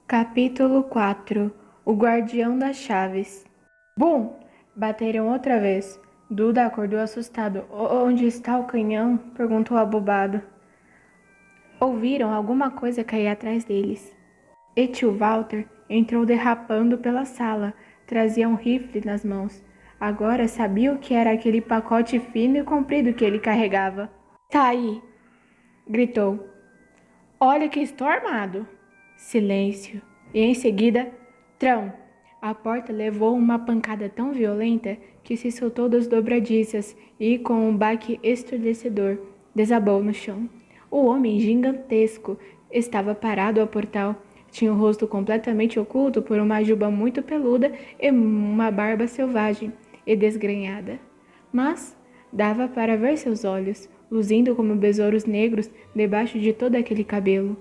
Capítulo 4. O Guardião das Chaves. Bum! Bateram outra vez. Duda acordou assustado. Onde está o canhão? Perguntou abobado. Ouviram alguma coisa cair atrás deles. E tio Walter entrou derrapando pela sala. Trazia um rifle nas mãos. Agora sabia o que era aquele pacote fino e comprido que ele carregava. Tá aí! Gritou. Olha que estou armado! Silêncio. E em seguida, trão! A porta levou uma pancada tão violenta que se soltou das dobradiças e, com um baque esturdecedor, desabou no chão. O homem gigantesco estava parado ao portal. Tinha o rosto completamente oculto por uma juba muito peluda e uma barba selvagem e desgrenhada. Mas dava para ver seus olhos, luzindo como besouros negros debaixo de todo aquele cabelo.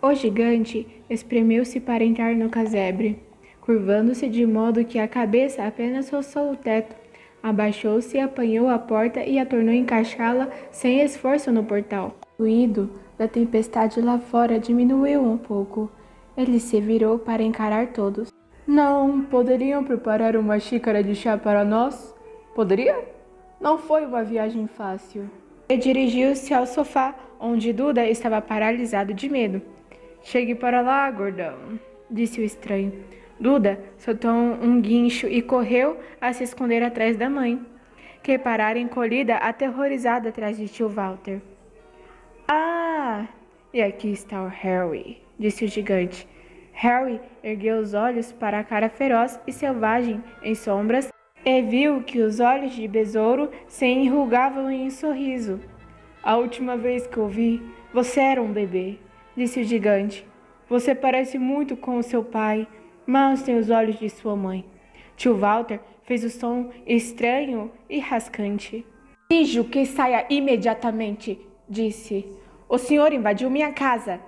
O gigante espremeu-se para entrar no casebre, curvando-se de modo que a cabeça apenas roçou o teto. Abaixou-se, apanhou a porta e a tornou encaixá-la sem esforço no portal. O ruído da tempestade lá fora diminuiu um pouco. Ele se virou para encarar todos. Não poderiam preparar uma xícara de chá para nós? Poderia? Não foi uma viagem fácil. E dirigiu-se ao sofá, onde Duda estava paralisado de medo. Chegue para lá, gordão, disse o estranho. Duda soltou um guincho e correu a se esconder atrás da mãe, que parara encolhida, aterrorizada atrás de tio Walter. Ah, e aqui está o Harry, disse o gigante. Harry ergueu os olhos para a cara feroz e selvagem em sombras e viu que os olhos de besouro se enrugavam em um sorriso. A última vez que o vi, você era um bebê, disse o gigante. Você parece muito com o seu pai, mas tem os olhos de sua mãe. Tio Walter fez o som estranho e rascante. Exijo que saia imediatamente, disse. O senhor invadiu minha casa.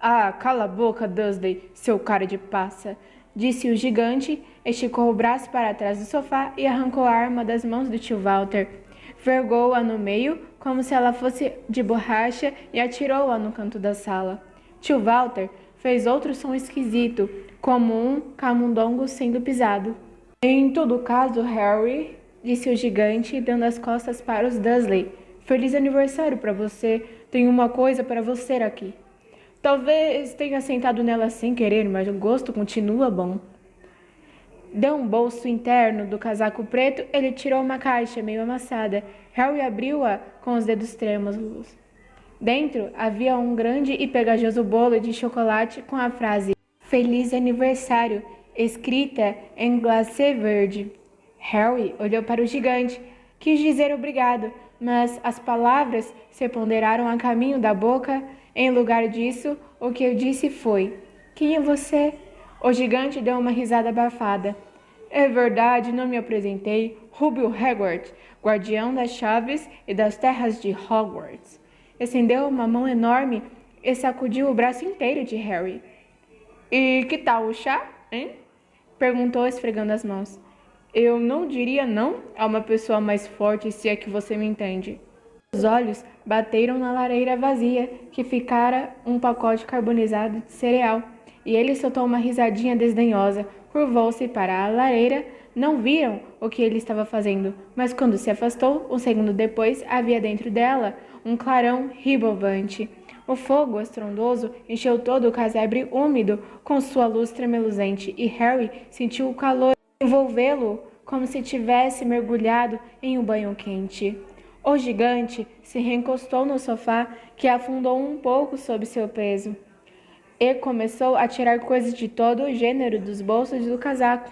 Ah, cala a boca, Dursley, seu cara de passa, disse o gigante, esticou o braço para trás do sofá e arrancou a arma das mãos do tio Walter. Vergou-a no meio, como se ela fosse de borracha, e atirou-a no canto da sala. Tio Walter fez outro som esquisito, como um camundongo sendo pisado. Em todo caso, Harry, disse o gigante, dando as costas para os Dursley. Feliz aniversário para você. Tenho uma coisa para você aqui. Talvez tenha sentado nela sem querer, mas o gosto continua bom. De um bolso interno do casaco preto, ele tirou uma caixa meio amassada. Harry abriu-a com os dedos trêmulos. Dentro havia um grande e pegajoso bolo de chocolate com a frase Feliz Aniversário, escrita em glacê verde. Harry olhou para o gigante. Quis dizer obrigado, mas as palavras se ponderaram a caminho da boca. Em lugar disso, o que eu disse foi: Quem é você? O gigante deu uma risada abafada. É verdade, não me apresentei. Rubio Hagrid, guardião das chaves e das terras de Hogwarts. Estendeu uma mão enorme e sacudiu o braço inteiro de Harry. E que tal o chá, hein? Perguntou, esfregando as mãos. Eu não diria não a uma pessoa mais forte, se é que você me entende. Os olhos bateram na lareira vazia, que ficara um pacote carbonizado de cereal, e ele soltou uma risadinha desdenhosa, curvou-se para a lareira. Não viram o que ele estava fazendo, mas quando se afastou, um segundo depois, havia dentro dela um clarão ribovante. O fogo estrondoso encheu todo o casebre úmido com sua luz tremeluzente, e Harry sentiu o calor envolvê-lo como se tivesse mergulhado em um banho quente. O gigante se reencostou no sofá, que afundou um pouco sob seu peso, e começou a tirar coisas de todo o gênero dos bolsos do casaco.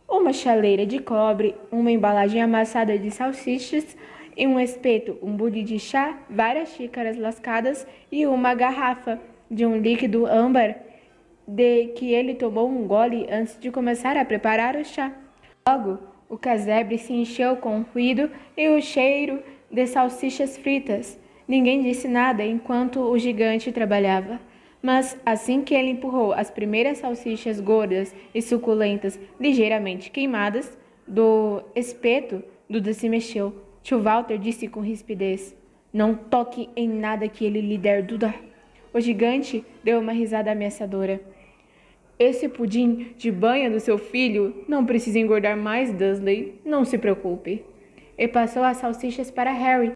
Uma chaleira de cobre, uma embalagem amassada de salsichas e um espeto, um bule de chá, várias xícaras lascadas e uma garrafa de um líquido âmbar de que ele tomou um gole antes de começar a preparar o chá. Logo, o casebre se encheu com o ruído e o cheiro de salsichas fritas. Ninguém disse nada enquanto o gigante trabalhava. Mas assim que ele empurrou as primeiras salsichas gordas e suculentas, ligeiramente queimadas, do espeto, Duda se mexeu. Tio Walter disse com rispidez: Não toque em nada que ele lhe der, Duda. O gigante deu uma risada ameaçadora. Esse pudim de banha do seu filho não precisa engordar mais, Dursley. Não se preocupe. E passou as salsichas para Harry,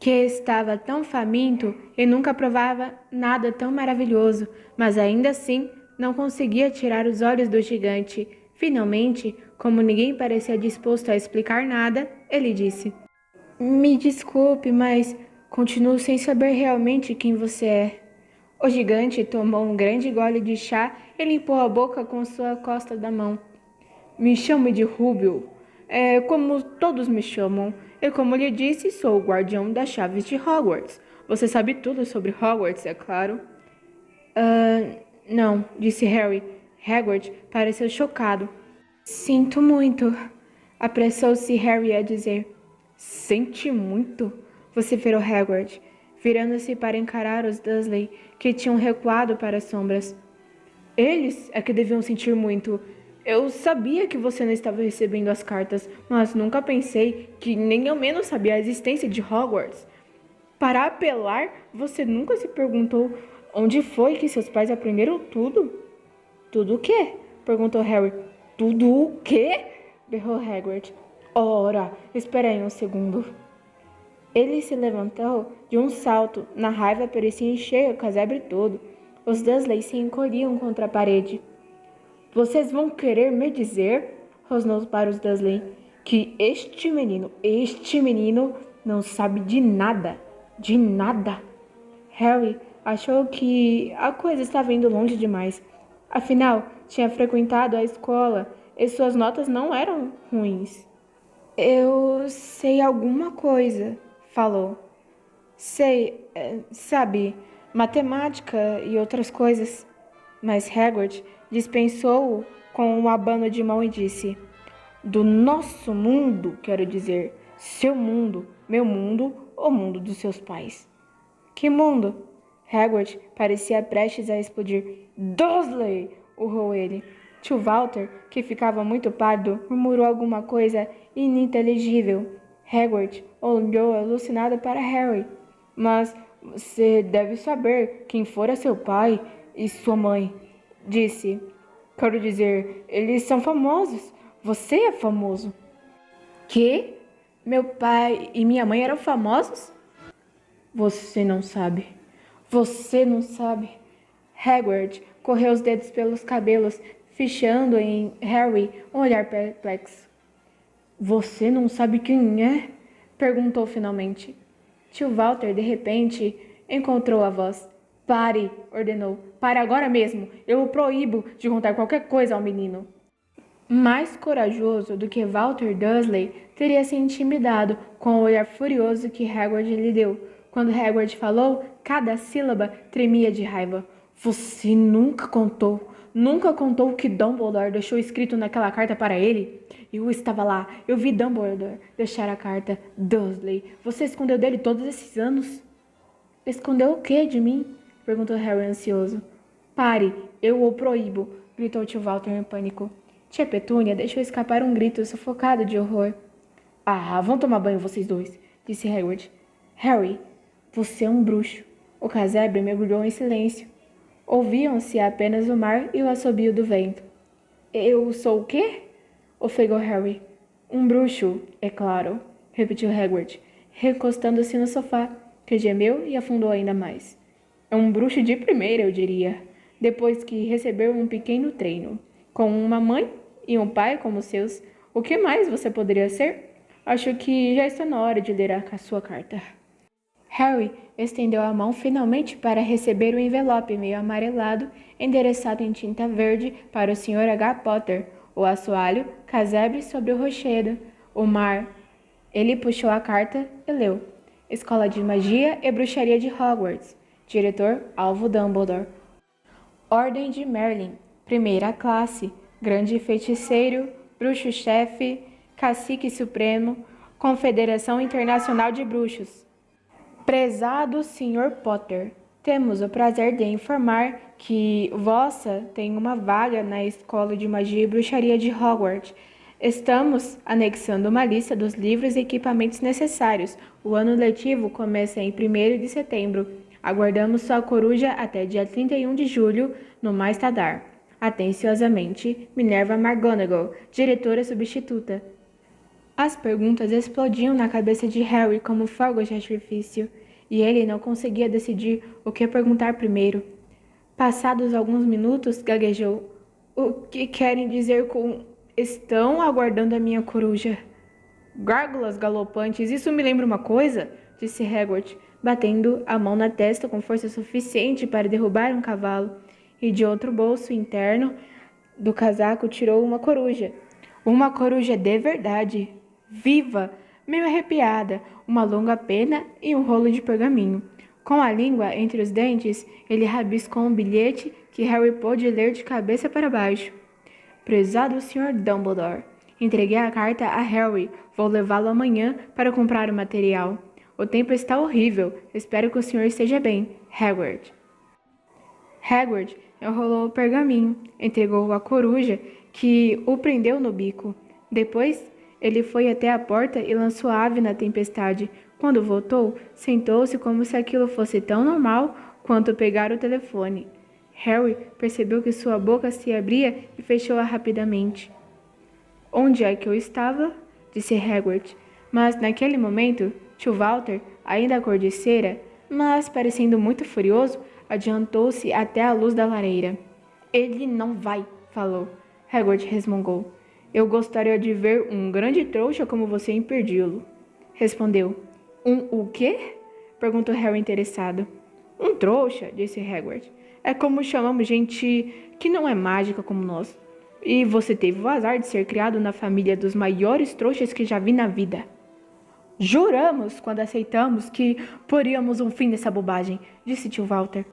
que estava tão faminto e nunca provava nada tão maravilhoso, mas ainda assim não conseguia tirar os olhos do gigante. Finalmente, como ninguém parecia disposto a explicar nada, ele disse: Me desculpe, mas continuo sem saber realmente quem você é. O gigante tomou um grande gole de chá e limpou a boca com sua costa da mão. Me chame de Rubio. É como todos me chamam. E como lhe disse, sou o guardião das chaves de Hogwarts. Você sabe tudo sobre Hogwarts, é claro? Não, disse Harry. Hagrid pareceu chocado. Sinto muito. Apressou-se Harry a dizer. Sente muito? Vociferou Hagrid, virando-se para encarar os Dursley, que tinham recuado para as sombras. Eles é que deviam sentir muito. Eu sabia que você não estava recebendo as cartas, mas nunca pensei que nem eu menos sabia a existência de Hogwarts. Para apelar, você nunca se perguntou onde foi que seus pais aprenderam tudo? Tudo o quê? Perguntou Harry. Tudo o quê? Berrou Hagrid. Ora, espera aí um segundo. Ele se levantou de um salto. Na raiva parecia encher o casebre todo. Os Dursley se encolhiam contra a parede. Vocês vão querer me dizer, rosnou para os Dursley, que este menino não sabe de nada, de nada. Harry achou que a coisa estava indo longe demais. Afinal, tinha frequentado a escola e suas notas não eram ruins. Eu sei alguma coisa, falou. Sei, sabe, matemática e outras coisas. Mas Hagrid dispensou-o com um abano de mão e disse: Do nosso mundo, quero dizer, seu mundo, meu mundo, o mundo dos seus pais. Que mundo? Hagrid parecia prestes a explodir. Dursley! Urrou ele. Tio Walter, que ficava muito pálido, murmurou alguma coisa ininteligível. Hagrid olhou alucinado para Harry. Mas você deve saber quem fora seu pai e sua mãe, disse. Quero dizer, eles são famosos. Você é famoso. Que? Meu pai e minha mãe eram famosos? Você não sabe. Você não sabe. Hagrid correu os dedos pelos cabelos, fichando em Harry um olhar perplexo. Você não sabe quem é? Perguntou finalmente. Tio Walter, de repente, encontrou a voz. Pare, ordenou. Pare agora mesmo. Eu o proíbo de contar qualquer coisa ao menino. Mais corajoso do que Walter Dursley teria se intimidado com o olhar furioso que Hagrid lhe deu. Quando Hagrid falou, cada sílaba tremia de raiva. Você nunca contou o que Dumbledore deixou escrito naquela carta para ele? Eu estava lá, eu vi Dumbledore deixar a carta. Dursley, você escondeu dele todos esses anos? Escondeu o quê de mim? Perguntou Harry ansioso. Pare, eu o proíbo, gritou tio Walter em pânico. Tia Petúnia deixou escapar um grito sufocado de horror. Ah, vão tomar banho vocês dois, disse Hagrid. Harry, você é um bruxo. O casebre mergulhou em silêncio. Ouviam-se apenas o mar e o assobio do vento. Eu sou o quê? Ofegou Harry. Um bruxo, é claro, repetiu Hagrid, recostando-se no sofá, que gemeu e afundou ainda mais. É um bruxo de primeira, eu diria, depois que recebeu um pequeno treino. Com uma mãe e um pai como os seus, o que mais você poderia ser? Acho que já está na hora de ler a sua carta. Harry estendeu a mão finalmente para receber o envelope meio amarelado, endereçado em tinta verde para o Sr. H. Potter, o assoalho, casebre sobre o rochedo, o mar. Ele puxou a carta e leu. Escola de Magia e Bruxaria de Hogwarts. Diretor Alvo Dumbledore. Ordem de Merlin. Primeira classe. Grande feiticeiro, bruxo-chefe, cacique supremo, Confederação Internacional de Bruxos. Prezado Sr. Potter, temos o prazer de informar que vossa tem uma vaga na Escola de Magia e Bruxaria de Hogwarts. Estamos anexando uma lista dos livros e equipamentos necessários. O ano letivo começa em 1º de setembro. Aguardamos sua coruja até dia 31 de julho, no mais tardar. Atenciosamente, Minerva McGonagall, diretora substituta. As perguntas explodiam na cabeça de Harry como fogos de artifício, e ele não conseguia decidir o que perguntar primeiro. Passados alguns minutos, gaguejou. O que querem dizer com estão aguardando a minha coruja? Gárgulas galopantes, isso me lembra uma coisa, disse Hagrid, batendo a mão na testa com força suficiente para derrubar um cavalo, e de outro bolso interno do casaco tirou uma coruja. Uma coruja de verdade, viva, meio arrepiada, uma longa pena e um rolo de pergaminho. Com a língua entre os dentes, ele rabiscou um bilhete que Harry pôde ler de cabeça para baixo. Prezado Sr. Dumbledore, entreguei a carta a Harry. Vou levá-lo amanhã para comprar o material. O tempo está horrível. Espero que o senhor esteja bem. Hagrid. Hagrid enrolou o pergaminho, entregou-o à coruja, que o prendeu no bico. Depois, ele foi até a porta e lançou a ave na tempestade. Quando voltou, sentou-se como se aquilo fosse tão normal quanto pegar o telefone. Harry percebeu que sua boca se abria e fechou-a rapidamente. Onde é que eu estava? Disse Hagrid. Mas naquele momento, tio Walter, ainda a cor de cera, mas parecendo muito furioso, adiantou-se até a luz da lareira. Ele não vai, falou. Hagrid resmungou. Eu gostaria de ver um grande trouxa como você impedi-lo. Respondeu. O quê? Perguntou Harry interessado. Um trouxa, disse Hagrid. É como chamamos gente que não é mágica como nós. E você teve o azar de ser criado na família dos maiores trouxas que já vi na vida. Juramos, quando aceitamos, que poríamos um fim nessa bobagem, disse tio Walter.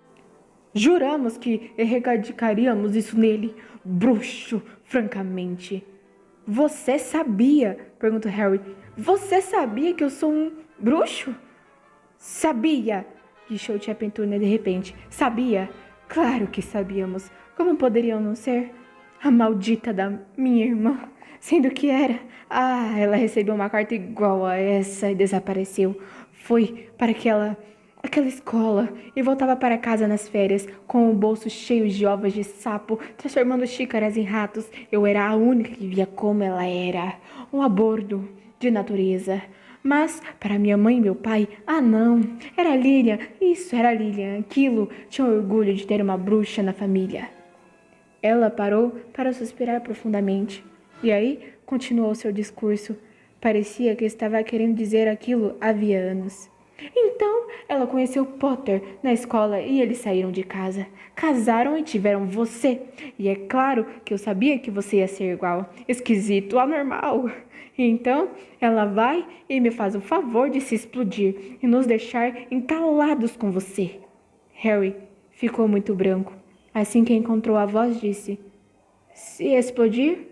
Juramos que erradicaríamos isso nele, bruxo, francamente. Você sabia? Perguntou Harry. Você sabia que eu sou um bruxo? Sabia, guichou tia Petúnia de repente. Sabia? Claro que sabíamos. Como poderiam não ser? A maldita da minha irmã, sendo que era. Ela recebeu uma carta igual a essa e desapareceu. Foi para aquela escola e voltava para casa nas férias, com o bolso cheio de ovos de sapo, transformando xícaras em ratos. Eu era a única que via como ela era, um aborto de natureza. Mas, para minha mãe e meu pai, não, era Lilian, isso era Lilian, aquilo, tinha orgulho de ter uma bruxa na família. Ela parou para suspirar profundamente, e aí continuou seu discurso. Parecia que estava querendo dizer aquilo havia anos. Então, ela conheceu Potter na escola e eles saíram de casa. Casaram e tiveram você. E é claro que eu sabia que você ia ser igual. Esquisito, anormal. Então, ela vai e me faz o favor de se explodir e nos deixar entalados com você. Harry ficou muito branco. Assim que encontrou a voz, disse: Se explodir?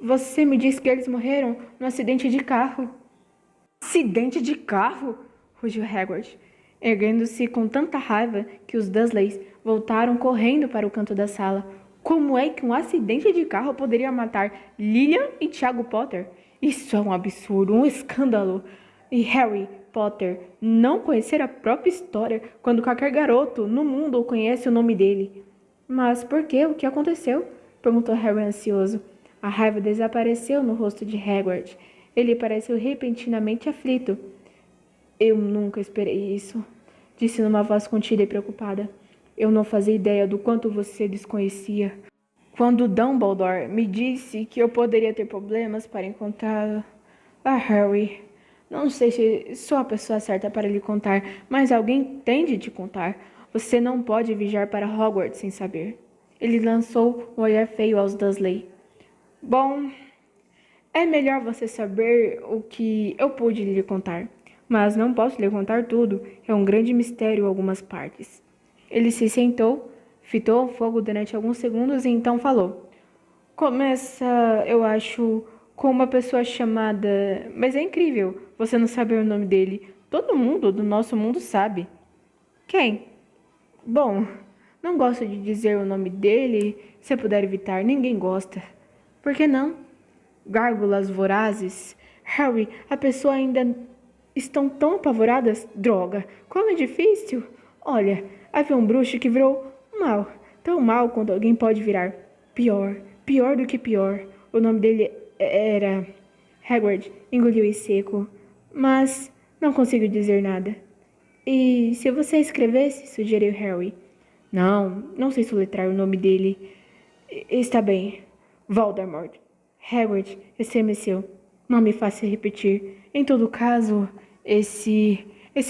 Você me disse que eles morreram num acidente de carro. Acidente de carro? Rugiu Hagrid, erguendo-se com tanta raiva que os Dursleys voltaram correndo para o canto da sala. Como é que um acidente de carro poderia matar Lilian e Tiago Potter? Isso é um absurdo, um escândalo. E Harry Potter não conhecer a própria história quando qualquer garoto no mundo conhece o nome dele. Mas por quê? O que aconteceu? Perguntou Harry ansioso. A raiva desapareceu no rosto de Hagrid. Ele pareceu repentinamente aflito. Eu nunca esperei isso, disse numa voz contida e preocupada. Eu não fazia ideia do quanto você desconhecia. Quando Dumbledore me disse que eu poderia ter problemas para encontrá-lo... Harry, não sei se sou a pessoa certa para lhe contar, mas alguém tem de te contar. Você não pode viajar para Hogwarts sem saber. Ele lançou um olhar feio aos Dursley. Bom, é melhor você saber o que eu pude lhe contar. Mas não posso lhe contar tudo. É um grande mistério algumas partes. Ele se sentou, fitou o fogo durante alguns segundos e então falou. Começa, eu acho, com uma pessoa chamada... Mas é incrível você não saber o nome dele. Todo mundo do nosso mundo sabe. Quem? Bom, não gosto de dizer o nome dele. Se puder evitar, ninguém gosta. Por que não? Gárgulas vorazes. Harry, a pessoa ainda... Estão tão apavoradas? Droga, como é difícil. Olha, havia um bruxo que virou mal. Tão mal quanto alguém pode virar. Pior do que pior. O nome dele era... Hagrid engoliu em seco, mas não conseguiu dizer nada. E se você escrevesse, sugeriu Harry. Não sei soletrar o nome dele. Está bem. Voldemort. Hagrid estremeceu. Não me faça repetir. Em todo caso, esse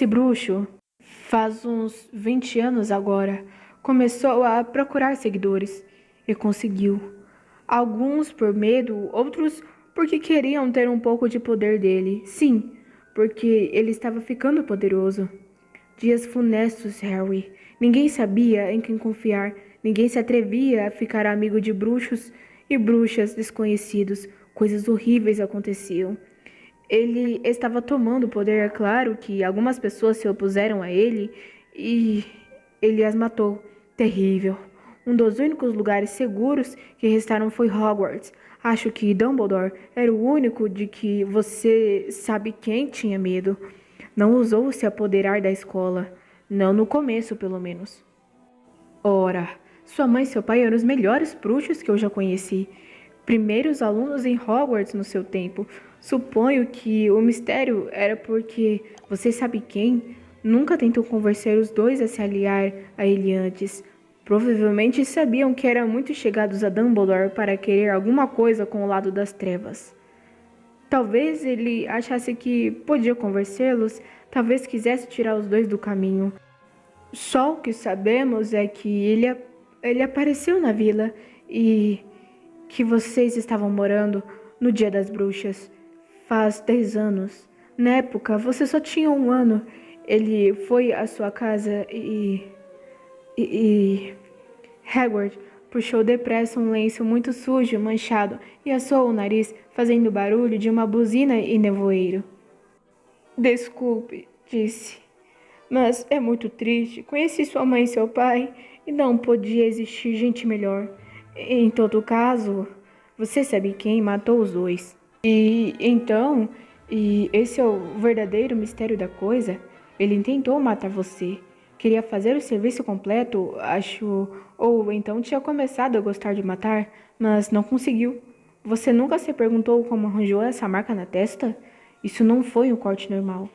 bruxo, faz uns 20 anos agora, começou a procurar seguidores. E conseguiu. Alguns por medo, outros porque queriam ter um pouco de poder dele. Sim, porque ele estava ficando poderoso. Dias funestos, Harry. Ninguém sabia em quem confiar. Ninguém se atrevia a ficar amigo de bruxos e bruxas desconhecidos. Coisas horríveis aconteciam. Ele estava tomando poder, é claro que algumas pessoas se opuseram a ele e ele as matou. Terrível. Um dos únicos lugares seguros que restaram foi Hogwarts. Acho que Dumbledore era o único de que você sabe quem tinha medo. Não ousou se apoderar da escola. Não no começo, pelo menos. Ora, sua mãe e seu pai eram os melhores bruxos que eu já conheci. Primeiros alunos em Hogwarts no seu tempo. Suponho que o mistério era porque você sabe quem nunca tentou convencer os dois a se aliar a ele antes. Provavelmente sabiam que eram muito chegados a Dumbledore para querer alguma coisa com o lado das trevas. Talvez ele achasse que podia convencê-los, talvez quisesse tirar os dois do caminho. Só o que sabemos é que ele apareceu na vila e que vocês estavam morando no Dia das Bruxas. Faz 10 anos. Na época, você só tinha 1 ano. Ele foi à sua casa e Hagrid puxou depressa um lenço muito sujo, manchado, e assou o nariz, fazendo barulho de uma buzina e nevoeiro. Desculpe, disse, mas é muito triste. Conheci sua mãe e seu pai, e não podia existir gente melhor. Em todo caso, você sabe quem matou os dois. E esse é o verdadeiro mistério da coisa. Ele tentou matar você. Queria fazer o serviço completo, acho, ou então tinha começado a gostar de matar, mas não conseguiu. Você nunca se perguntou como arranjou essa marca na testa? Isso não foi um corte normal.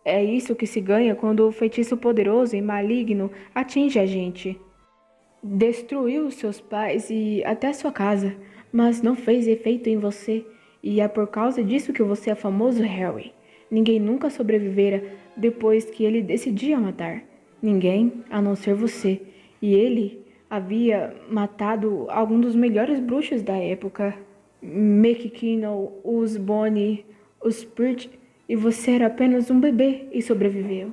É isso que se ganha quando o feitiço poderoso e maligno atinge a gente. Destruiu seus pais e até sua casa, mas não fez efeito em você. E é por causa disso que você é famoso, Harry. Ninguém nunca sobrevivera depois que ele decidia matar. Ninguém, a não ser você. E ele havia matado algum dos melhores bruxos da época. McKinnon, os Bonnie, os Pert, e você era apenas um bebê e sobreviveu.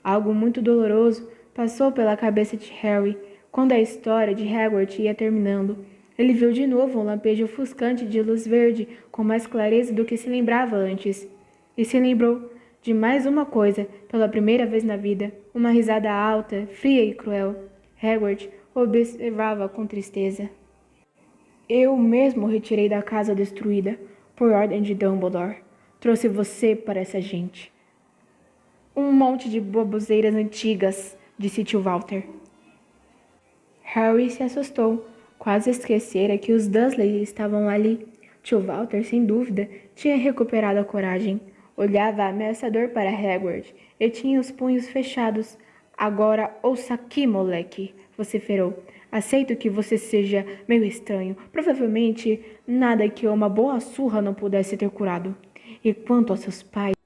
Algo muito doloroso passou pela cabeça de Harry quando a história de Hagrid ia terminando. Ele viu de novo um lampejo ofuscante de luz verde com mais clareza do que se lembrava antes. E se lembrou de mais uma coisa pela primeira vez na vida, uma risada alta, fria e cruel. Hagrid observava com tristeza. Eu mesmo retirei da casa destruída, por ordem de Dumbledore. Trouxe você para essa gente. Um monte de baboseiras antigas, disse tio Walter. Harry se assustou. Quase esquecera que os Dursley estavam ali. Tio Walter, sem dúvida, tinha recuperado a coragem. Olhava ameaçador para Hagrid e tinha os punhos fechados. Agora ouça aqui, moleque, vociferou. Aceito que você seja meio estranho. Provavelmente nada que uma boa surra não pudesse ter curado. E quanto aos seus pais,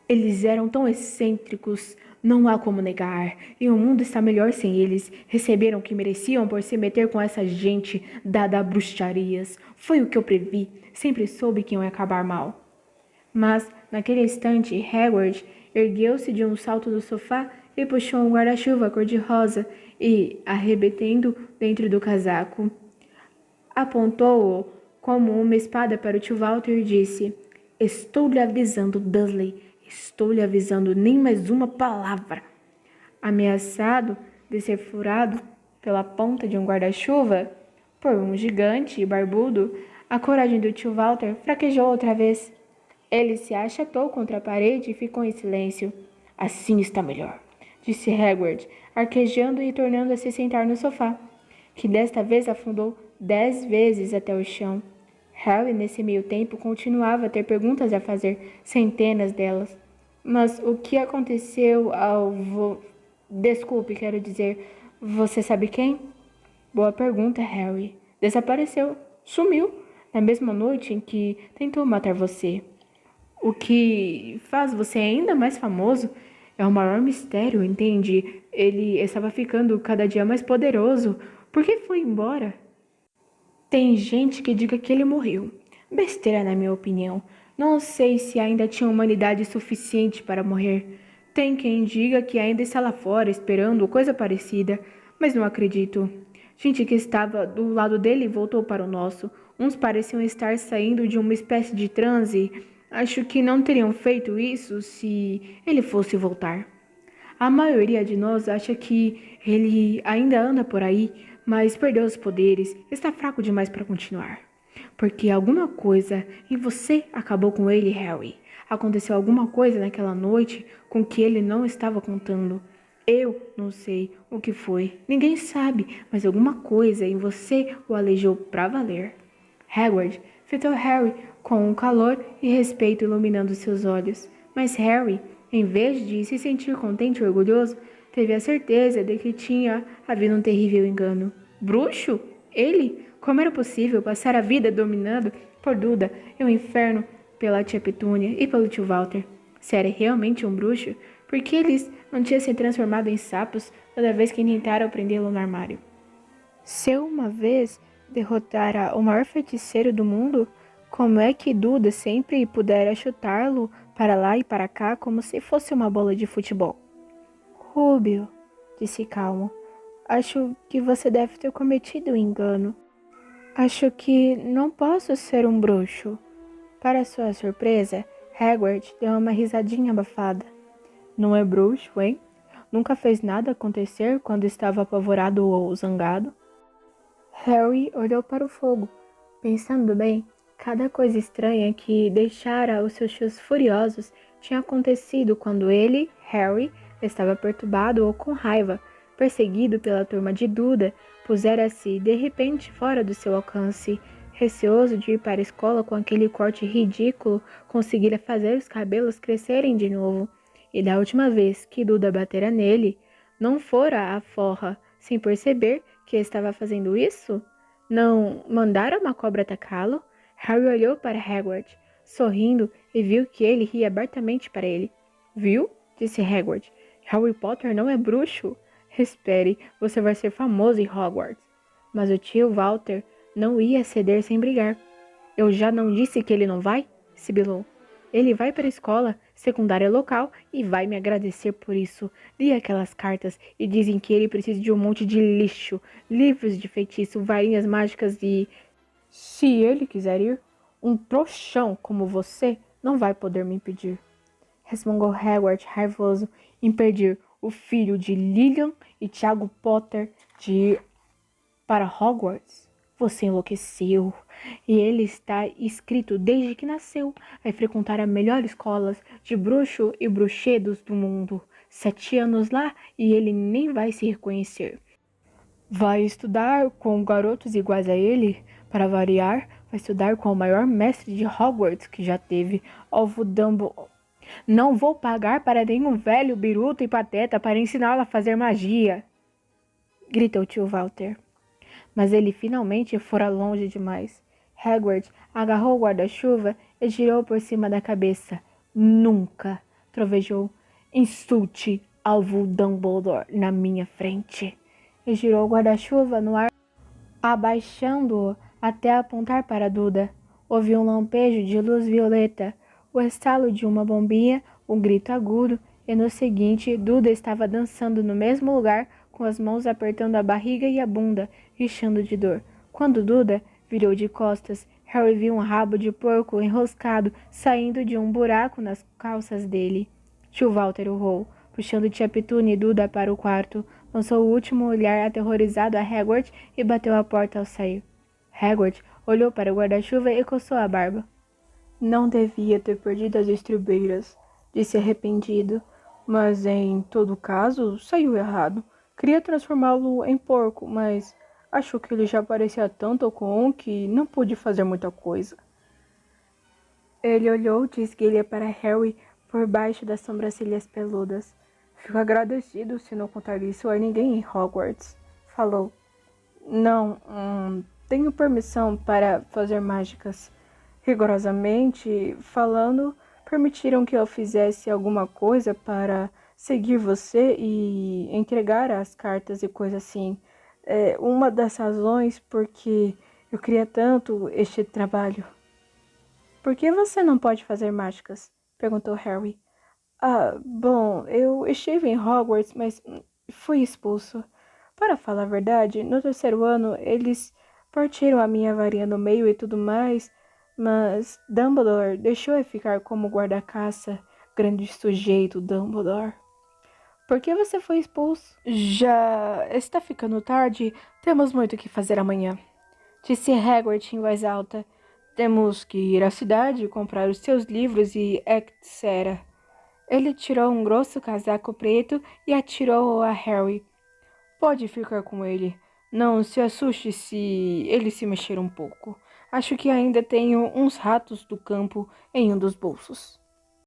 eles eram tão excêntricos, não há como negar. E o mundo está melhor sem eles. Receberam o que mereciam por se meter com essa gente dada a bruxarias. Foi o que eu previ. Sempre soube que iam acabar mal. Mas, naquele instante, Hagrid ergueu-se de um salto do sofá e puxou um guarda-chuva cor-de-rosa e, arrebentando dentro do casaco, apontou-o como uma espada para o tio Walter e disse: Estou lhe avisando, Dursley. Estou lhe avisando, nem mais uma palavra. Ameaçado de ser furado pela ponta de um guarda-chuva por um gigante e barbudo, a coragem do tio Walter fraquejou outra vez. Ele se achatou contra a parede e ficou em silêncio. Assim está melhor, disse Hagrid, arquejando e tornando a se sentar no sofá, que desta vez afundou 10 vezes até o chão. Harry, nesse meio tempo, continuava a ter perguntas a fazer, centenas delas. Mas o que aconteceu ao... Desculpe, quero dizer, você sabe quem? Boa pergunta, Harry. Desapareceu. Sumiu. Na mesma noite em que tentou matar você. O que faz você ainda mais famoso é o maior mistério, entende? Ele estava ficando cada dia mais poderoso. Por que foi embora? Tem gente que diga que ele morreu. Besteira, na minha opinião. Não sei se ainda tinha humanidade suficiente para morrer. Tem quem diga que ainda está lá fora esperando coisa parecida, mas não acredito. Gente que estava do lado dele voltou para o nosso. Uns pareciam estar saindo de uma espécie de transe. Acho que não teriam feito isso se ele fosse voltar. A maioria de nós acha que ele ainda anda por aí, mas perdeu os poderes, está fraco demais para continuar. Porque alguma coisa em você acabou com ele, Harry. Aconteceu alguma coisa naquela noite com que ele não estava contando. Eu não sei o que foi. Ninguém sabe, mas alguma coisa em você o aleijou para valer. Hagrid fitou Harry com um calor e respeito iluminando seus olhos. Mas Harry, em vez de se sentir contente e orgulhoso, teve a certeza de que tinha havido um terrível engano. Bruxo? Ele? Como era possível passar a vida dominado por Duda e o inferno pela tia Petúnia e pelo tio Walter? Se era realmente um bruxo, por que eles não tinham se transformado em sapos toda vez que tentaram prendê-lo no armário? Se eu uma vez derrotara o maior feiticeiro do mundo, como é que Duda sempre pudera chutá-lo para lá e para cá como se fosse uma bola de futebol? Rúbio, disse calmo, acho que você deve ter cometido um engano. Acho que não posso ser um bruxo. Para sua surpresa, Hagrid deu uma risadinha abafada. Não é bruxo, hein? Nunca fez nada acontecer quando estava apavorado ou zangado? Harry olhou para o fogo. Pensando bem, cada coisa estranha que deixara os seus tios furiosos tinha acontecido quando ele, Harry, estava perturbado ou com raiva, perseguido pela turma de Duda, pusera-se de repente fora do seu alcance. Receoso de ir para a escola com aquele corte ridículo, conseguira fazer os cabelos crescerem de novo. E da última vez que Duda batera nele, não fora a forra, sem perceber que estava fazendo isso? Não mandara uma cobra atacá-lo? Harry olhou para Hagrid, sorrindo, e viu que ele ria abertamente para ele. Viu? Disse Hagrid. Harry Potter não é bruxo. Espere, você vai ser famoso em Hogwarts. Mas o tio Walter não ia ceder sem brigar. Eu já não disse que ele não vai? Sibilou. Ele vai para a escola secundária local e vai me agradecer por isso. Li aquelas cartas e dizem que ele precisa de um monte de lixo, livros de feitiço, varinhas mágicas e... Se ele quiser ir, um trouxão como você não vai poder me impedir. Resmungou Hagrid raivoso em perder o filho de Lilian e Tiago Potter de ir para Hogwarts. Você enlouqueceu. E ele está inscrito desde que nasceu. Vai frequentar a melhor escola de bruxo e bruxedos do mundo. 7 anos lá e ele nem vai se reconhecer. Vai estudar com garotos iguais a ele. Para variar, vai estudar com o maior mestre de Hogwarts que já teve, Alvo Dumbledore. Não vou pagar para nenhum velho biruta e pateta para ensiná-lo a fazer magia, gritou o tio Walter. Mas ele finalmente fora longe demais. Hagrid agarrou o guarda-chuva e girou por cima da cabeça. Nunca, trovejou, insulte Alvo Dumbledore na minha frente. E girou o guarda-chuva no ar, abaixando-o até apontar para Duda. Ouviu um lampejo de luz violeta, o estalo de uma bombinha, um grito agudo, e no seguinte, Duda estava dançando no mesmo lugar, com as mãos apertando a barriga e a bunda, rixando de dor. Quando Duda virou de costas, Harry viu um rabo de porco enroscado saindo de um buraco nas calças dele. Tio Walter urrou, puxando tia Petúnia e Duda para o quarto. Lançou o último olhar aterrorizado a Hagrid e bateu a porta ao sair. Hagrid olhou para o guarda-chuva e coçou a barba. Não devia ter perdido as estribeiras, disse arrependido, mas em todo caso saiu errado. Queria transformá-lo em porco, mas Achou que ele já parecia tanto com que não pude fazer muita coisa. Ele olhou de esguelha para Harry por baixo das sobrancelhas peludas. Fico agradecido se não contar isso a ninguém em Hogwarts. Falou. Não, tenho permissão para fazer mágicas. Rigorosamente falando, permitiram que eu fizesse alguma coisa para seguir você e entregar as cartas e coisa assim. É uma das razões porque eu queria tanto este trabalho. Por que você não pode fazer mágicas? Perguntou Harry. Ah, bom, eu estive em Hogwarts, mas fui expulso. Para falar a verdade, no terceiro ano eles partiram a minha varinha no meio e tudo mais, mas Dumbledore deixou eu ficar como guarda-caça. Grande sujeito, Dumbledore. Por que você foi expulso? Já está ficando tarde, temos muito o que fazer amanhã, disse Hagrid em voz alta. Temos que ir à cidade, comprar os seus livros e etc. Ele tirou um grosso casaco preto e atirou-o a Harry. Pode ficar com ele. Não se assuste se ele se mexer um pouco. Acho que ainda tenho uns ratos do campo em um dos bolsos.